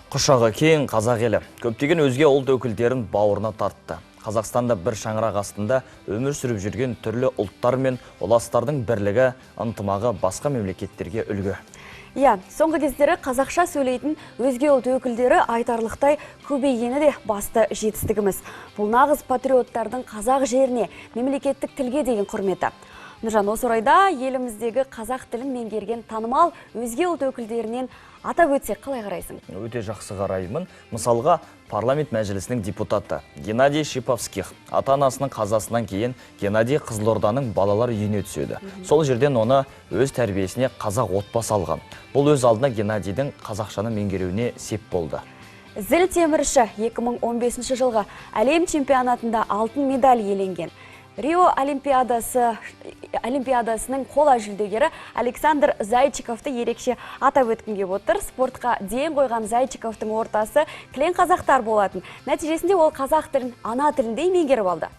Құшағы кең қазақ елі көптеген өзге ұлт өкілдерін бауырына тартты. Қазақстанда бір шаңырақ астында өмір сүріп жүрген түрлі ұлттар мен ұластардың бірлігі, ынтымағы басқа мемлекеттерге үлгі. Соңғы кездері қазақша сөйлейтін өзге ұлт өкілдері айтарлықтай көбейгені де басты жетістігіміз. Бұл нағыз патриоттардың қазақ жеріне, мемлекеттік тілге деген құрметі. Нұржан, осы орайда еліміздегі қазақ тілін меңгерген танымал өзге ұлт өкілдерінен атап өтсек қалай қарайсың? Өте жақсы қараймын. Мысалға, парламент мәжілісінің депутаты Геннадий Шиповских ата-анасының қазасынан кейін Геннадий Қызылорданың балалар үйіне түседі. Сол жерден оны өз тәрбиесіне қазақ отбасы алған. Бұл өз алдына Геннадийдің қазақшаны меңгеруіне сеп болды. Зіл темірші 2015 жылғы әлем чемпионатында алтын медаль иеленген. Рио олимпиадасының қола жүлдегері Александр Зайчиковты ерекше атап өткенге отыр. Спортқа ден қойған Зайчиковтың ортасы кілең қазақтар болатын. Нәтижесінде ол қазақ тілін ана тілінде меңгеріп алды.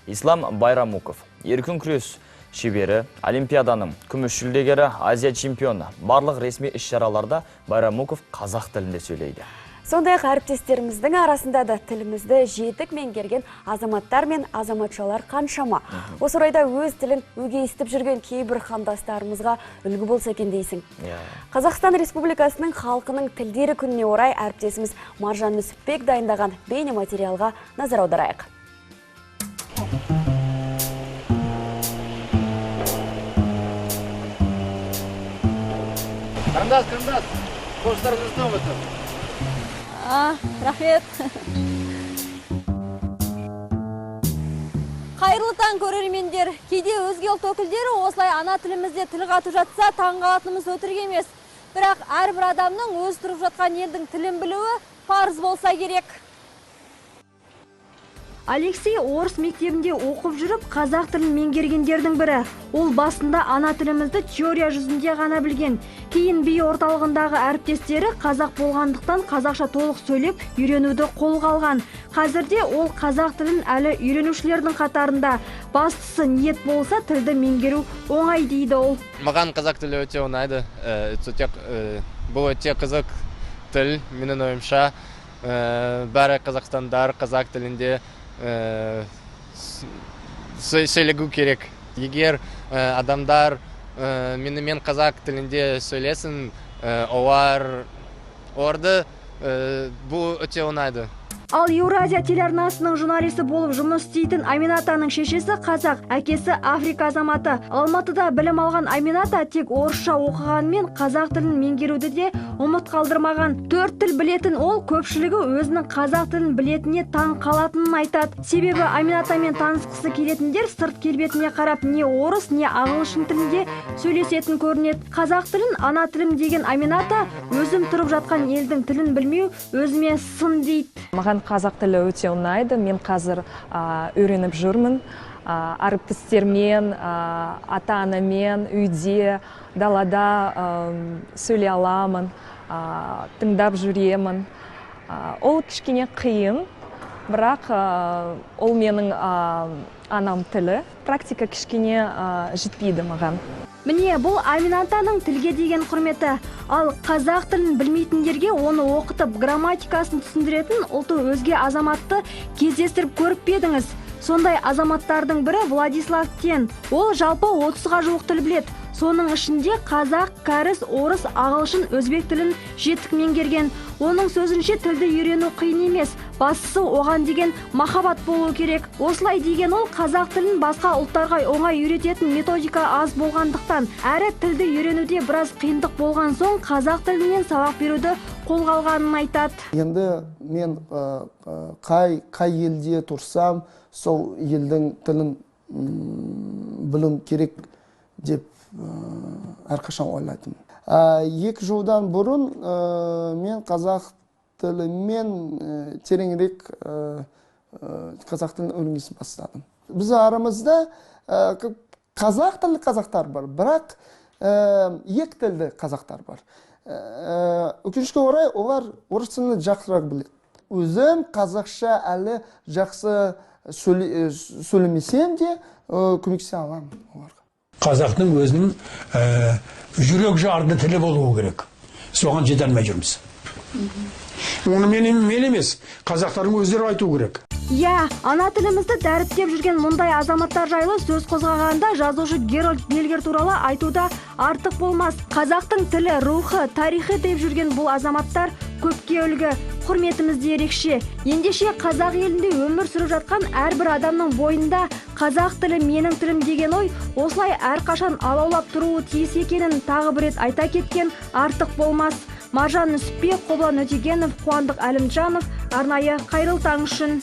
Ислам Байрамуков, еркін күрес шебері, олимпиаданың күміс жүлдегері, Азия чемпионы. Барлық ресми іс-шараларда Байрамуков қазақ тілінде сөйлейді. Сондай әріптестеріміздің арасында да тілімізді жетік меңгерген азаматтар мен азаматшалар қаншама. Осы орайда өз тілін өгейістіп жүрген кейбір қандастарымызға үлгі болса екен дейсің. Қазақстан Республикасының халқының тілдері күніне орай әріптесіміз Маржан Нүсіпбек дайындаған бейне материалға назар аударайық. Қандас, қоштарыңызды ұмытып. Рахмет. Қайырлы таң көрермендер. Кейде өзге ұлт өкілдері осылай ана тілімізде тіл қатып жатса, таң қалатынымыз өтірік емес. Бірақ әрбір адамның өз тұрып жатқан елдің тілін білуі парыз болса керек. Алексей орыс мектебінде оқып жүріп, қазақ тілін меңгергендердің бірі. Ол басында ана тілімізді теория жүзінде ғана білген. Кейін би орталығындағы әріптестері қазақ болғандықтан қазақша толық сөйлеп, үйренуді қолға алған. Қазірде ол қазақ тілін әлі үйренушілердің қатарында. Бастысы ниет болса, тілді меңгеру оңай дейді ол. Маған қазақ тілі өте ұнайды. Бұл өте қызық тіл, менің ойымша. Бәрі қазақстандар қазақ тілінде сөйлегу керек. Егер адамдар менімен қазақ тілінде сөйлесін, олар орды, бұл өте ұнайды. Ал Еуразия телеарнасының журналисі болып жұмыс істейтін Аминатаның шешесі қазақ, әкесі Африка азаматы. Алматыда білім алған Амината тек орысша оқығанмен қазақ тілін меңгеруді де ұмыт қалдырмаған. 4 тіл білетін ол көпшілігі өзінің қазақ тілін білетініне таң қалатынын айтады. Себебі Аминатамен танысқысы келетіндер сырт келбетіне қарап не орыс, не ағылшын тілінде сөйлесетін көрінеді. Қазақ тілін ана тілім деген Амината өзім тұрып жатқан елдің тілін білмеу өзіме сын дейді. Маған қазақ тілі өте ұнайды. Мен қазір үйреніп жүрмін. Әріптестермен, ата-анамен, үйде, далада сөйлей аламын, тыңдап жүремін. Ол кішкене қиын, бірақ ол менің анам тілі. Практика кішкене жетпейді маған. Міне, бұл Аминатаның тілге деген құрметі. Ал қазақ тілін білмейтіндерге оны оқытып, грамматикасын түсіндіретін ұлты өзге азаматты кездестіріп көріп педіңіз. Сондай азаматтардың бірі Владислав Тен. Ол жалпы 30-ға жуық тіл біледі. Соның ішінде қазақ, кәріс, орыс, ағылшын, өзбек тілін жетік меңгерген. Оның сөзінше тілді үйрену қиын емес. Бастысы оған деген махаббат болу керек. Осылай деген ол қазақ тілін басқа ұлттарға оңай үйрететін методика аз болғандықтан, әрі тілді үйренуде біраз қиындық болған соң қазақ тілінен сабақ беруді қолға алғанын айтады. Енді мен қай елде тұрсам, сол елдің тілін білім керек деп әрқашан ойлайтын. 2 жылдан бұрын мен қазақ тілімен тереңірек қазақ тілін өңгесін бастадым. Біз арамызда қазақ тілі қазақтар бар, бірақ 2 тілді қазақтар бар. Өкінішке орай олар орыс тілін жақсырақ біледі. Өзім қазақша әлі жақсы сөйлемесем де көмектесе аламын оларға. Қазақтың өзінің жүрек жарды тілі болуы керек. Соған жете алмай жүрміз. Оны мен емес, қазақтардың өздері айту керек. Иә, ана тілімізді дәріптеп жүрген мұндай азаматтар жайлы сөз қозғағанда жазушы Герольд Бельгер туралы айтуда артық болмас. Қазақтың тілі, рухы, тарихы деп жүрген бұл азаматтар көпке үлгі, құрметіміз де ерекше. Ендеше қазақ елінде өмір сүріп жатқан әрбір адамның бойында қазақ тілі менің тілім деген ой осылай әрқашан алаулап тұруы тиіс екенін тағы бір рет айта кеткен артық болмас. Маржан Нүсіпбек, Қоблан Өтегенов, Қуандық Әлімжанов, арнайы Қайырлы таң үшін.